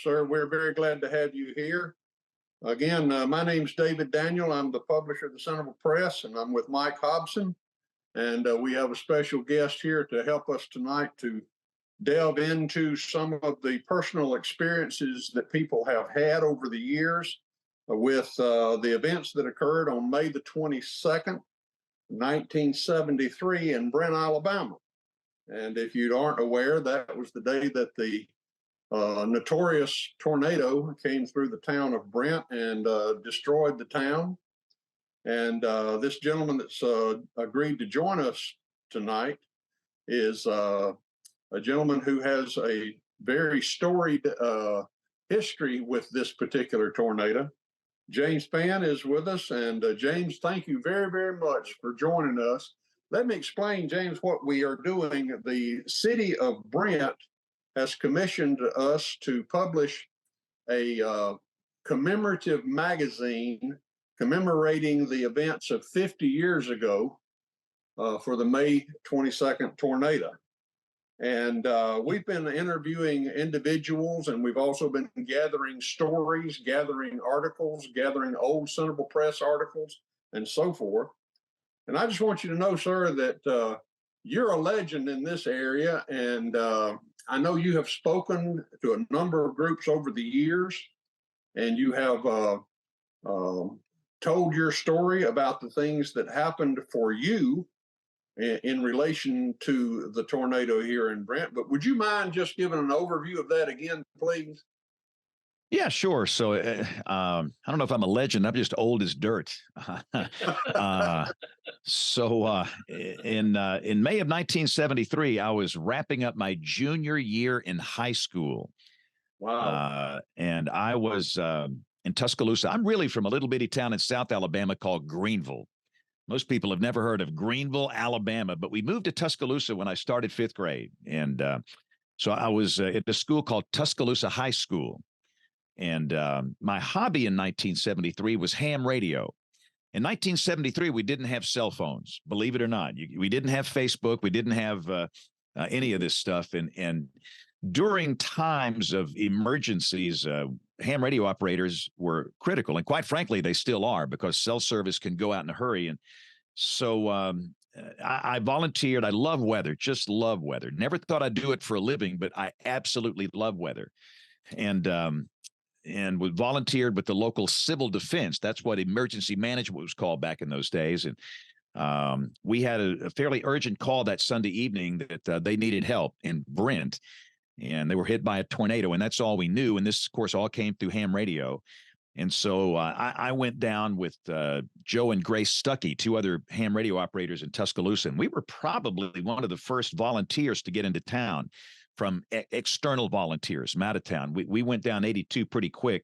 sir. We're very glad to have you here. Again, my name's David Daniel. I'm the publisher of the Centreville Press, and I'm with Mike Hobson. And we have a special guest here to help us tonight to delve into some of the personal experiences that people have had over the years with the events that occurred on May the 22nd, 1973 in Brent, Alabama. And if you aren't aware, that was the day that the notorious tornado came through the town of Brent and destroyed the town. And this gentleman that's agreed to join us tonight is a gentleman who has a very storied history with this particular tornado. James Spann is with us. And James, thank you very, very much for joining us. Let me explain, James, what we are doing. The city of Brent has commissioned us to publish a commemorative magazine commemorating the events of 50 years ago for the May 22nd tornado. And we've been interviewing individuals, and we've also been gathering stories, gathering articles, gathering old Centreville Press articles, and so forth. And I just want you to know, sir, that you're a legend in this area. And I know you have spoken to a number of groups over the years, and you have told your story about the things that happened for you in relation to the tornado here in Brent. But would you mind just giving an overview of that again, please? Yeah, sure. So I don't know if I'm a legend. I'm just old as dirt. In May of 1973, I was wrapping up my junior year in high school. Wow. And I was in Tuscaloosa. I'm really from a little bitty town in South Alabama called Greenville. Most people have never heard of Greenville, Alabama, but we moved to Tuscaloosa when I started fifth grade. And so I was at a school called Tuscaloosa High School. And my hobby in 1973 was ham radio. In 1973, we didn't have cell phones, believe it or not. We didn't have Facebook. We didn't have any of this stuff. And during times of emergencies, ham radio operators were critical. And quite frankly, they still are, because cell service can go out in a hurry. And so I volunteered. I love weather, just love weather. Never thought I'd do it for a living, but I absolutely love weather. And we volunteered with the local civil defense. That's what emergency management was called back in those days. And we had a fairly urgent call that Sunday evening that they needed help in Brent, and they were hit by a tornado, and that's all we knew. And this, of course, all came through ham radio. And so I went down with Joe and Grace Stuckey, two other ham radio operators in Tuscaloosa, and we were probably one of the first volunteers to get into town from external volunteers from out of town. We went down 82 pretty quick.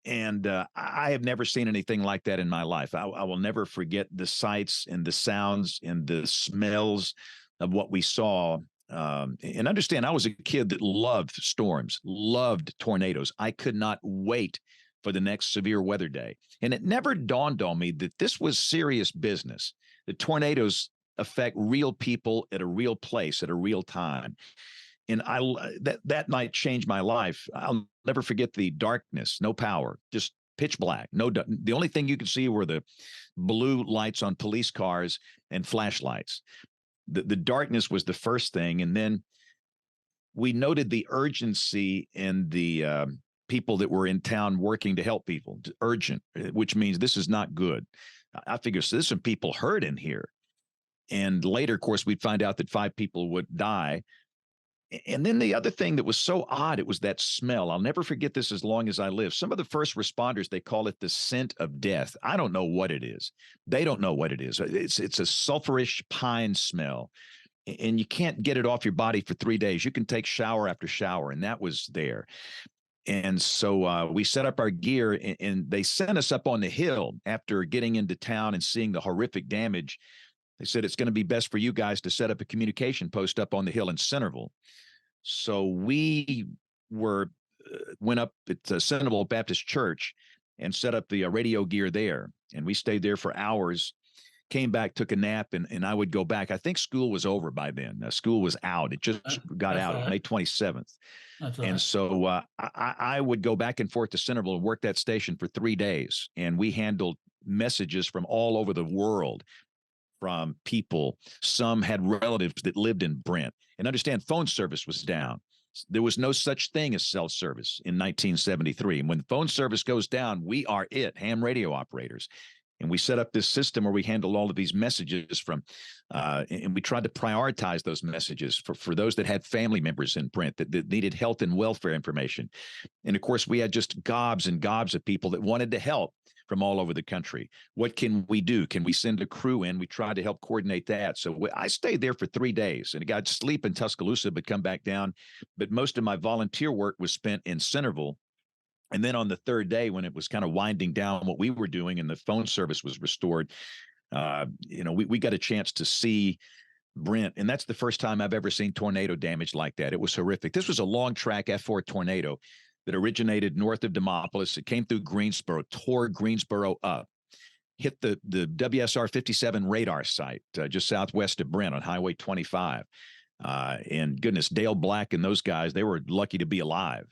And I have never seen anything like that in my life. I will never forget the sights and the sounds and the smells of what we saw. And understand, I was a kid that loved storms, loved tornadoes. I could not wait for the next severe weather day. And it never dawned on me that this was serious business. The tornadoes affect real people at a real place at a real time. And that night changed my life. I'll never forget the darkness, no power, just pitch black. The only thing you could see were the blue lights on police cars and flashlights. The darkness was the first thing. And then we noted the urgency in the people that were in town working to help people. Urgent, which means this is not good. I figure, so there's some people hurt in here. And later, of course, we'd find out that 5 people would die. And then the other thing that was so odd, it was that smell. I'll never forget this as long as I live. Some of the first responders, they call it the scent of death. I don't know what it is. They don't know what it is. It's a sulfurish pine smell, and you can't get it off your body for 3 days. You can take shower after shower, and that was there. And so we set up our gear, and they sent us up on the hill after getting into town and seeing the horrific damage. They said, it's going to be best for you guys to set up a communication post up on the hill in Centreville. So we went up at Centreville Baptist Church and set up the radio gear there. And we stayed there for hours. came back, took a nap, and I would go back. I think school was over by then. School was out. It just got That's out right. May 27th. That's And right. so I would go back and forth to Centreville and work that station for 3 days. And we handled messages from all over the world, from people. Some had relatives that lived in Brent. And understand, phone service was down. There was no such thing as cell service in 1973. And when phone service goes down, we are it, ham radio operators. And we set up this system where we handle all of these messages from, and we tried to prioritize those messages for those that had family members in Brent that needed health and welfare information. And of course, we had just gobs and gobs of people that wanted to help from all over the country. What can we do? Can we send a crew in? We tried to help coordinate that. So I stayed there for 3 days, and I got to sleep in Tuscaloosa, but come back down. But most of my volunteer work was spent in Centreville. And then on the third day, when it was kind of winding down what we were doing and the phone service was restored, we got a chance to see Brent. And that's the first time I've ever seen tornado damage like that. It was horrific. This was a long track F4 tornado that originated north of Demopolis. It came through Greensboro, tore Greensboro up, hit the WSR 57 radar site just southwest of Brent on Highway 25. And goodness, Dale Black and those guys, they were lucky to be alive.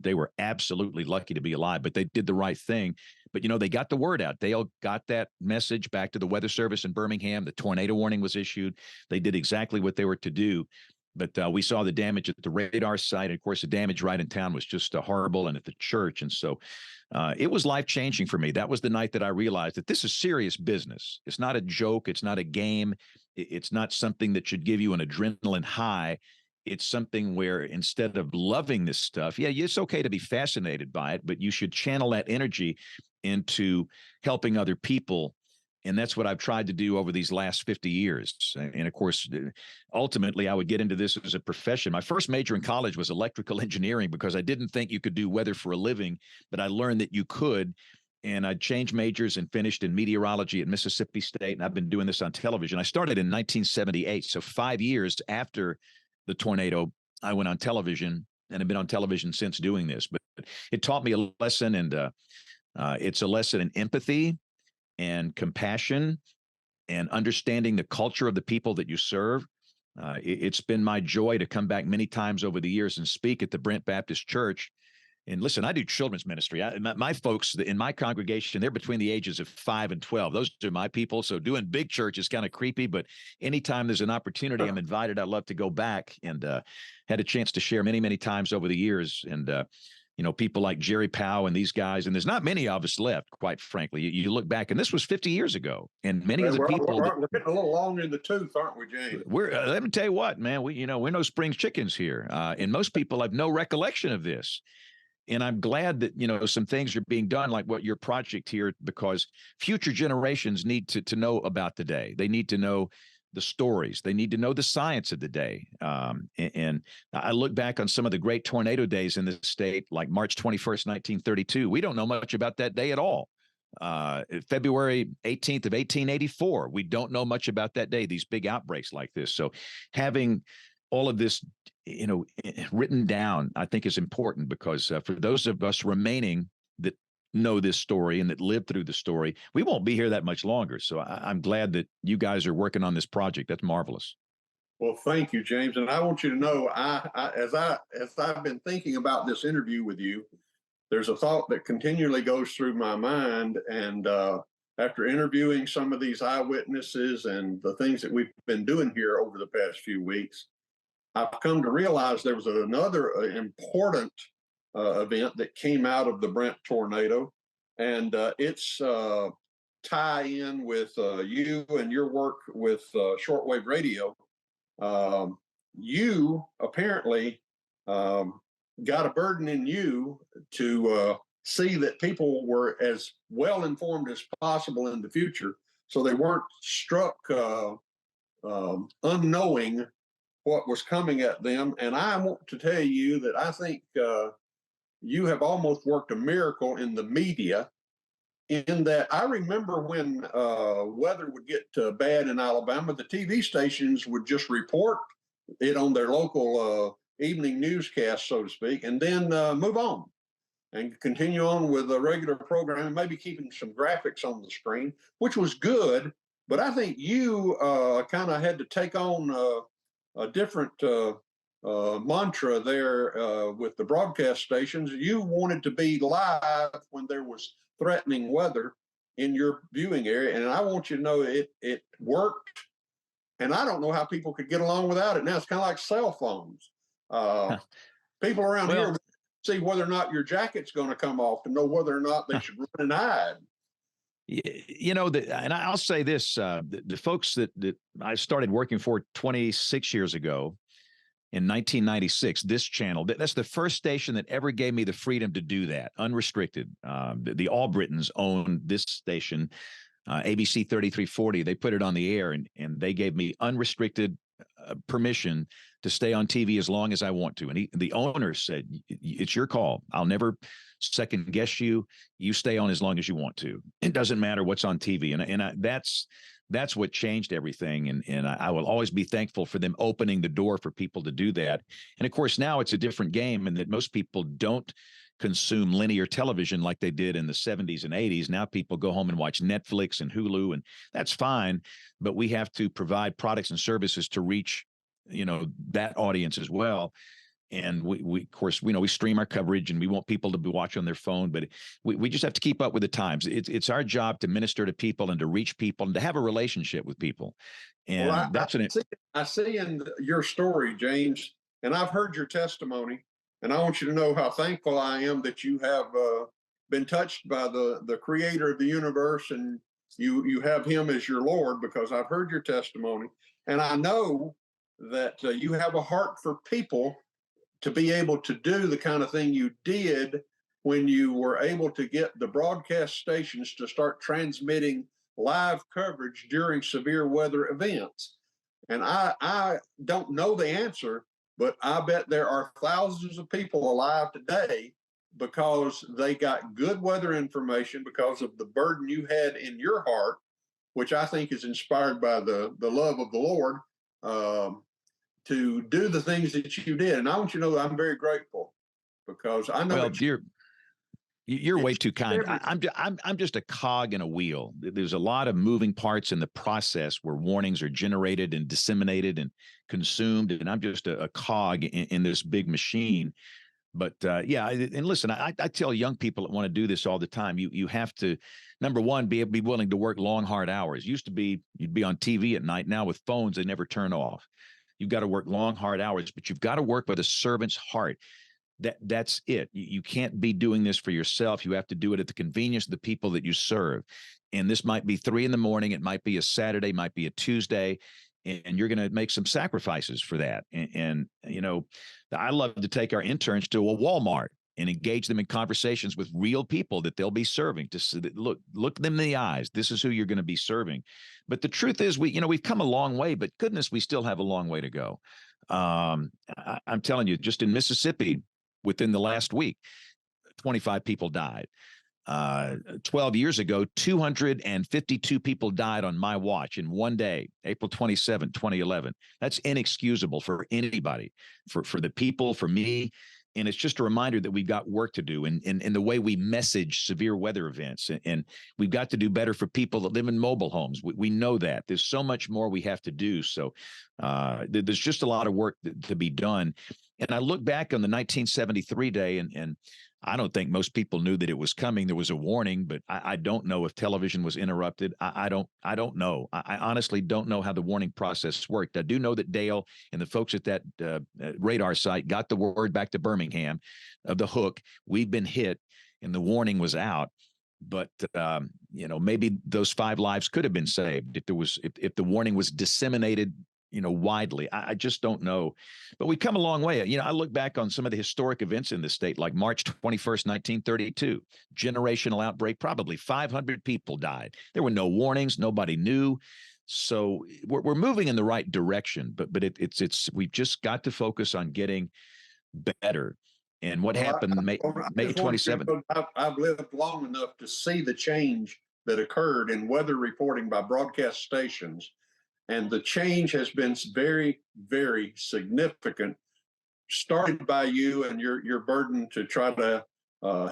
They were absolutely lucky to be alive, but they did the right thing. But, they got the word out. Dale got that message back to the Weather Service in Birmingham. The tornado warning was issued. They did exactly what they were to do. But we saw the damage at the radar site. And of course, the damage right in town was just horrible, and at the church. And so it was life-changing for me. That was the night that I realized that this is serious business. It's not a joke. It's not a game. It's not something that should give you an adrenaline high. It's something where instead of loving this stuff, yeah, it's okay to be fascinated by it, but you should channel that energy into helping other people. And that's what I've tried to do over these last 50 years. And of course, ultimately, I would get into this as a profession. My first major in college was electrical engineering because I didn't think you could do weather for a living, but I learned that you could. And I changed majors and finished in meteorology at Mississippi State. And I've been doing this on television. I started in 1978. So 5 years after the tornado, I went on television and have been on television since doing this. But it taught me a lesson, and it's a lesson in empathy and compassion and understanding the culture of the people that you serve. It's been my joy to come back many times over the years and speak at the Brent Baptist Church. And listen, I do children's ministry. My folks in my congregation, they're between the ages of 5 and 12. Those are my people. So doing big church is kind of creepy, but anytime there's an opportunity, I'm invited. I love to go back, and had a chance to share many, many times over the years. And, people like Jerry Powell and these guys, and there's not many of us left, quite frankly. You look back, and this was 50 years ago, and many of the people we're getting a little long in the tooth, aren't we, James? Let me tell you what, man, we're no spring chickens here. And most people have no recollection of this. And I'm glad that, some things are being done like what your project here, because future generations need to know about the day. They need to know the stories. They need to know the science of the day. And I look back on some of the great tornado days in the state, like March 21st, 1932. We don't know much about that day at all. February 18th of 1884. We don't know much about that day, these big outbreaks like this. So having all of this, written down, I think is important, because for those of us remaining that know this story and that lived through the story, we won't be here that much longer. So I'm glad that you guys are working on this project. That's marvelous. Well, thank you, James. And I want you to know, as I've been thinking about this interview with you, there's a thought that continually goes through my mind. And after interviewing some of these eyewitnesses and the things that we've been doing here over the past few weeks, I've come to realize there was another important event that came out of the Brent tornado, and it's tie in with you and your work with shortwave radio. You apparently got a burden in you to see that people were as well informed as possible in the future, so they weren't struck unknowing what was coming at them. And I want to tell you that I think you have almost worked a miracle in the media, in that I remember when weather would get bad in Alabama, the TV stations would just report it on their local evening newscast, so to speak, and then move on and continue on with a regular program, maybe keeping some graphics on the screen, which was good. but I think you kind of had to take on a different mantra there with the broadcast stations. You wanted to be live when there was threatening weather in your viewing area, and I want you to know it worked. And I don't know how people could get along without it. Now it's kind of like cell phones. People around Well, here see whether or not your jacket's going to come off to know whether or not they should run and hide. and I'll say this: the folks that I started working for 26 years ago in 1996, this channel, that's the first station that ever gave me the freedom to do that, unrestricted. The All Britons own this station, ABC 3340. They put it on the air, and they gave me unrestricted permission to stay on TV as long as I want to. And the owner said, "It's your call. I'll never second guess you. You stay on as long as you want to. It doesn't matter what's on TV." That's what changed everything. And I will always be thankful for them opening the door for people to do that. And of course, now it's a different game, and that most people don't consume linear television like they did in the 70s and 80s. Now people go home and watch Netflix and Hulu, and that's fine, but we have to provide products and services to reach, that audience as well. And we of course, we stream our coverage, and we want people to be watching on their phone, but we just have to keep up with the times. It's our job to minister to people and to reach people and to have a relationship with people. And Well, that's I see in your story, James, and I've heard your testimony, and I want you to know how thankful I am that you have been touched by the Creator of the universe, and you have Him as your Lord, because I've heard your testimony, and I know that you have a heart for people to be able to do the kind of thing you did when you were able to get the broadcast stations to start transmitting live coverage during severe weather events. And I don't know the answer, but I bet there are thousands of people alive today because they got good weather information because of the burden you had in your heart, which I think is inspired by the love of the Lord. To do the things that you did. And I want you to know that I'm very grateful, because I know well, you're way too kind. everything. I'm just a cog in a wheel. There's a lot of moving parts in the process where warnings are generated and disseminated and consumed, and I'm just a cog in this big machine. But yeah, and listen, I tell young people that want to do this all the time. You have to, number one, be willing to work long, hard hours. Used to be you'd be on TV at night. Now with phones, they never turn off. You've got to work long, hard hours, but you've got to work with a servant's heart. That's it. You can't be doing this for yourself. You have to do it at the convenience of the people that you serve. And this might be 3 a.m. It might be a Saturday, might be a Tuesday, and you're going to make some sacrifices for that. And I love to take our interns to a Walmart and engage them in conversations with real people that they'll be serving, to look them in the eyes. This is who you're going to be serving. But the truth is, we've come a long way, but goodness, we still have a long way to go. I'm telling you, just in Mississippi, within the last week, 25 people died. 12 years ago, 252 people died on my watch in one day, April 27, 2011. That's inexcusable for anybody, for the people, for me. And it's just a reminder that we've got work to do in the way we message severe weather events. And we've got to do better for people that live in mobile homes. We know that. There's so much more we have to do. So there's just a lot of work to be done. And I look back on the 1973 day, and I don't think most people knew that it was coming. There was a warning, but I don't know if television was interrupted. I don't know. I honestly don't know how the warning process worked. I do know that Dale and the folks at that radar site got the word back to Birmingham of the hook. We've been hit, and the warning was out. But maybe those 5 lives could have been saved if the warning was disseminated widely. I just don't know. But we've come a long way. I look back on some of the historic events in the state, like March 21st, 1932, generational outbreak, probably 500 people died. There were no warnings. Nobody knew. So we're moving in the right direction, but we've just got to focus on getting better. And what happened May 27th? I've lived long enough to see the change that occurred in weather reporting by broadcast stations. And the change has been very, very significant, started by you and your burden to try to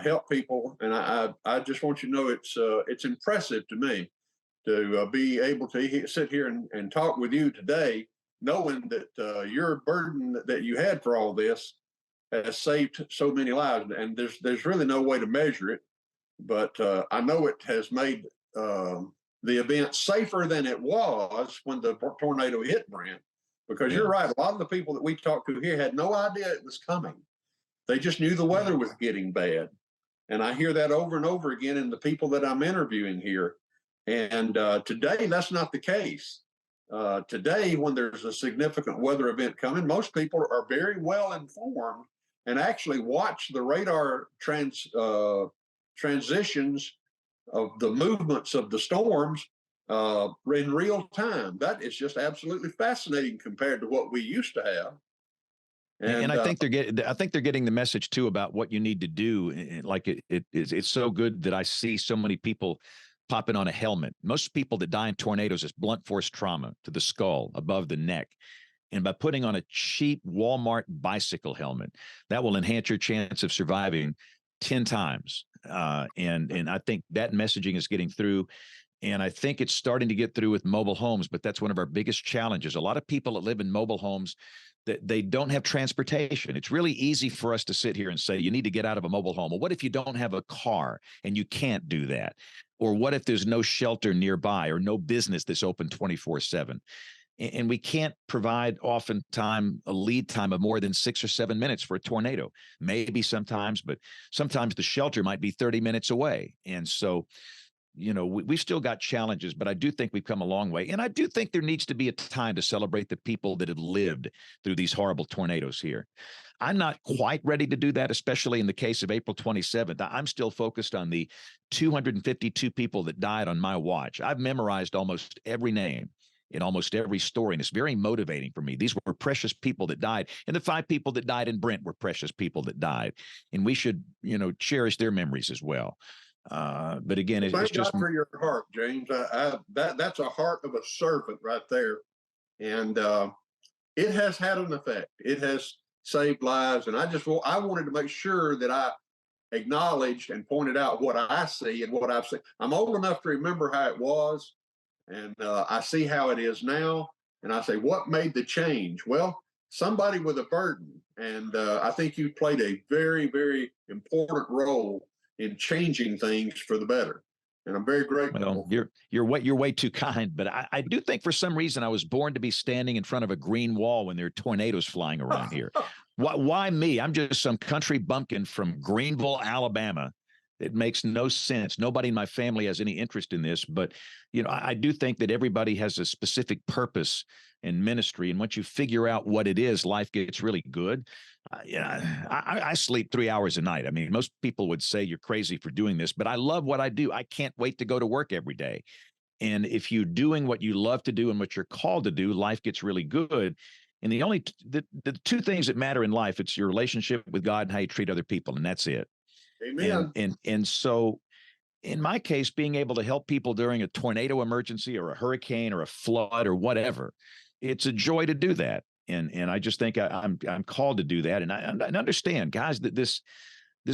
help people. And I just want you to know it's impressive to me. to be able to sit here and talk with you today, knowing that your burden that you had for all this has saved so many lives. And there's really no way to measure it, but I know it has made the event safer than it was when the tornado hit Brent. Because Yeah. you're right, a lot of the people that we talked to here had no idea it was coming. They just knew the weather was getting bad. And I hear that over and over again in the people that I'm interviewing here. And today, that's not the case. Today, when there's a significant weather event coming, most people are very well informed and actually watch the radar transitions of the movements of the storms in real time. That is just absolutely fascinating compared to what we used to have. And I think they're getting the message too about what you need to do. Like it's so good that I see so many people popping on a helmet. Most people that die in tornadoes is blunt force trauma to the skull above the neck. And by putting on a cheap Walmart bicycle helmet, that will enhance your chance of surviving 10 times. And I think that messaging is getting through. And I think it's starting to get through with mobile homes, but that's one of our biggest challenges. A lot of people that live in mobile homes, that they don't have transportation. It's really easy for us to sit here and say, you need to get out of a mobile home. Well, what if you don't have a car and you can't do that? Or what if there's no shelter nearby or no business that's open 24/7? And we can't provide oftentimes a lead time of more than 6 or 7 minutes for a tornado. Maybe sometimes, but sometimes the shelter might be 30 minutes away. And so, we've still got challenges, but I do think we've come a long way. And I do think there needs to be a time to celebrate the people that have lived through these horrible tornadoes here. I'm not quite ready to do that, especially in the case of April 27th. I'm still focused on the 252 people that died on my watch. I've memorized almost every name in almost every story, and it's very motivating for me. These were precious people that died, and the 5 people that died in Brent were precious people that died, and we should, cherish their memories as well. But again, Thank it's just God for your heart, James. That's a heart of a servant right there, and it has had an effect. It has saved lives, and I wanted to make sure that I acknowledged and pointed out what I see and what I've seen. I'm old enough to remember how it was, and I see how it is now, and I say, what made the change? Well, somebody with a burden, and I think you played a very, very important role in changing things for the better. And I'm very grateful. Well, you're way too kind, but I do think for some reason I was born to be standing in front of a green wall when there are tornadoes flying around here. Why me? I'm just some country bumpkin from Greenville, Alabama. It makes no sense. Nobody in my family has any interest in this, but I do think that everybody has a specific purpose in ministry, and once you figure out what it is, life gets really good. I sleep 3 hours a night. I mean, most people would say you're crazy for doing this, but I love what I do. I can't wait to go to work every day. And if you're doing what you love to do and what you're called to do, life gets really good. And the 2 things that matter in life, it's your relationship with God and how you treat other people, and that's it. Amen. And so in my case, being able to help people during a tornado emergency or a hurricane or a flood or whatever, it's a joy to do that. And I just think I'm called to do that. And I understand, guys, that this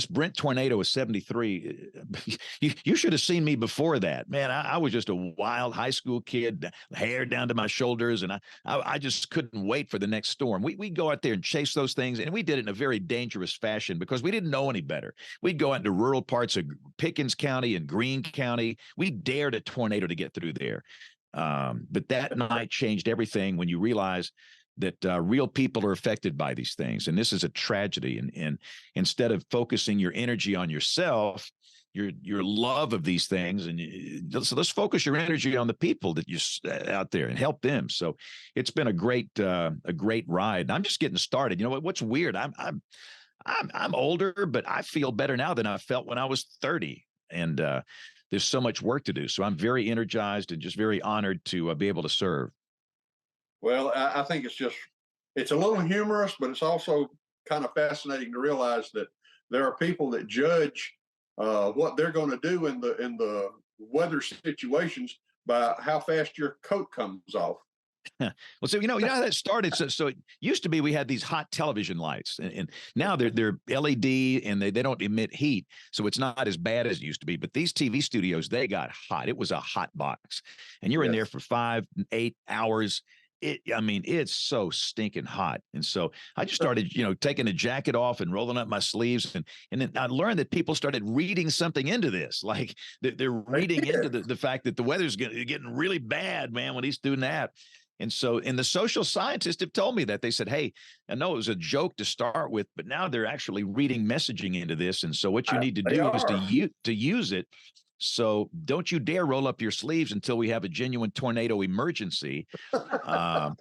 Brent tornado is 73. You should have seen me before that, man. I was just a wild high school kid, hair down to my shoulders, and I just couldn't wait for the next storm. We go out there and chase those things, and we did it in a very dangerous fashion because we didn't know any better. We'd go out into rural parts of Pickens County and Greene County. We dared a tornado to get through there. But that night changed everything when you realize that real people are affected by these things. And this is a tragedy. And instead of focusing your energy on yourself, your love of these things, so let's focus your energy on the people that you out there and help them. So it's been a great ride. And I'm just getting started. You know what's weird? I'm older, but I feel better now than I felt when I was 30. And there's so much work to do. So I'm very energized and just very honored to be able to serve. Well, I think it's a little humorous, but it's also kind of fascinating to realize that there are people that judge what they're going to do in the weather situations by how fast your coat comes off. Well, so you know how that started. So it used to be we had these hot television lights, and now they're LED and they don't emit heat, so it's not as bad as it used to be. But these TV studios, they got hot. It was a hot box, and you're in there Yes. for 5, 8 hours. I mean, it's so stinking hot. And so I just started, taking the jacket off and rolling up my sleeves. And then I learned that people started reading something into this. Like they're reading into the fact that the weather's getting really bad, man, when he's doing that. And the social scientists have told me that. They said, hey, I know it was a joke to start with, but now they're actually reading messaging into this. And so what you need to They do is are. to use it. So don't you dare roll up your sleeves until we have a genuine tornado emergency. Um,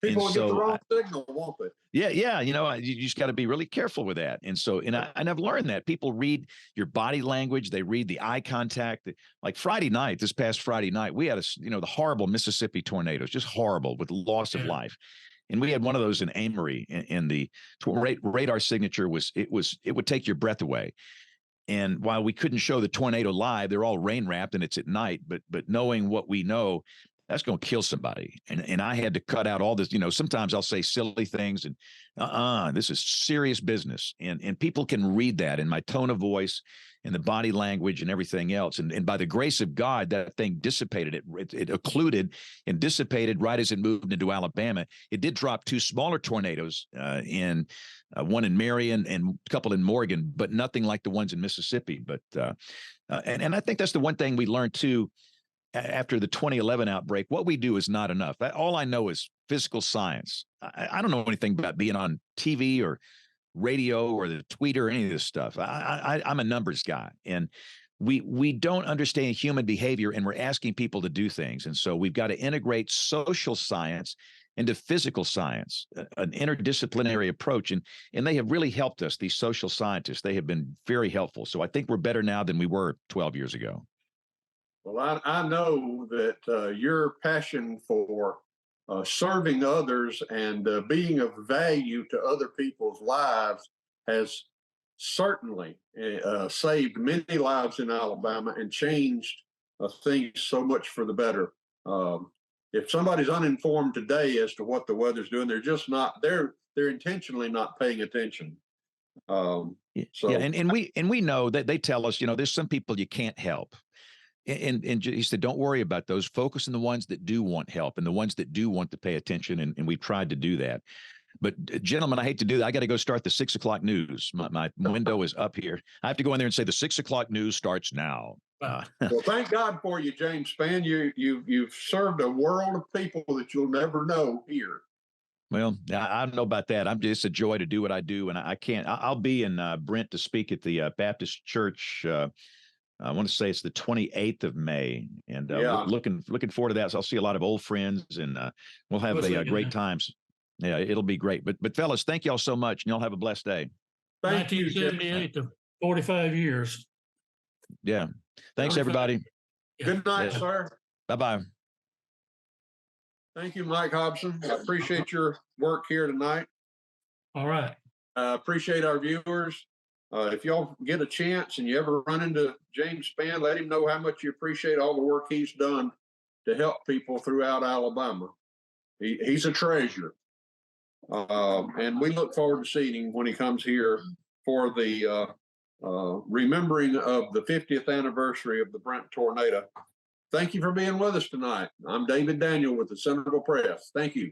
and People will get the so, wrong signal, won't they? yeah, you just got to be really careful with that. And so, and I've learned that people read your body language, they read the eye contact. Like this past Friday night, we had the horrible Mississippi tornadoes, just horrible with loss of life. And we had one of those in Amory, and the radar signature it would take your breath away. And while we couldn't show the tornado live, they're all rain wrapped and it's at night. But knowing what we know, that's going to kill somebody. And I had to cut out all this. Sometimes I'll say silly things, and this is serious business. And people can read that in my tone of voice and the body language and everything else. And by the grace of God, that thing dissipated. It occluded and dissipated right as it moved into Alabama. It did drop 2 smaller tornadoes in one in Marion and a couple in Morgan, but nothing like the ones in Mississippi. But and I think that's the one thing we learned too after the 2011 outbreak. What we do is not enough. All I know is physical science. I don't know anything about being on TV or radio or the tweeter or any of this stuff. I'm a numbers guy, and we don't understand human behavior, and we're asking people to do things. And so we've got to integrate social science into physical science, an interdisciplinary approach. And they have really helped us, these social scientists. They have been very helpful. So I think we're better now than we were 12 years ago. Well, I know that your passion for serving others and being of value to other people's lives has certainly saved many lives in Alabama and changed things so much for the better. If somebody's uninformed today as to what the weather's doing, they're just not. They're intentionally not paying attention. Yeah, and we know that they tell us, there's some people you can't help. And he said, don't worry about those. Focus on the ones that do want help and the ones that do want to pay attention. And we've tried to do that. But gentlemen, I hate to do that. I got to go start the 6 o'clock news. My window is up here. I have to go in there and say the 6 o'clock news starts now. Well, thank God for you, James Spann. You've served a world of people that you'll never know here. Well, I don't know about that. I'm just a joy to do what I do, and I can't. I'll be in Brent to speak at the Baptist Church. I want to say it's the 28th of May, and looking forward to that. So I'll see a lot of old friends, and we'll have great times. Yeah, it'll be great. But fellas, thank y'all so much, and y'all have a blessed day. Thank you, 1978 to 45 years. Yeah. Thanks, everybody. Good night, sir. Bye-bye. Thank you, Mike Hobson. I appreciate your work here tonight. All right. Appreciate our viewers. If y'all get a chance and you ever run into James Spann, let him know how much you appreciate all the work he's done to help people throughout Alabama. He's a treasure. And we look forward to seeing him when he comes here for the remembering of the 50th anniversary of the Brent tornado. Thank you for being with us tonight. I'm David Daniel with the Centreville Press. Thank you.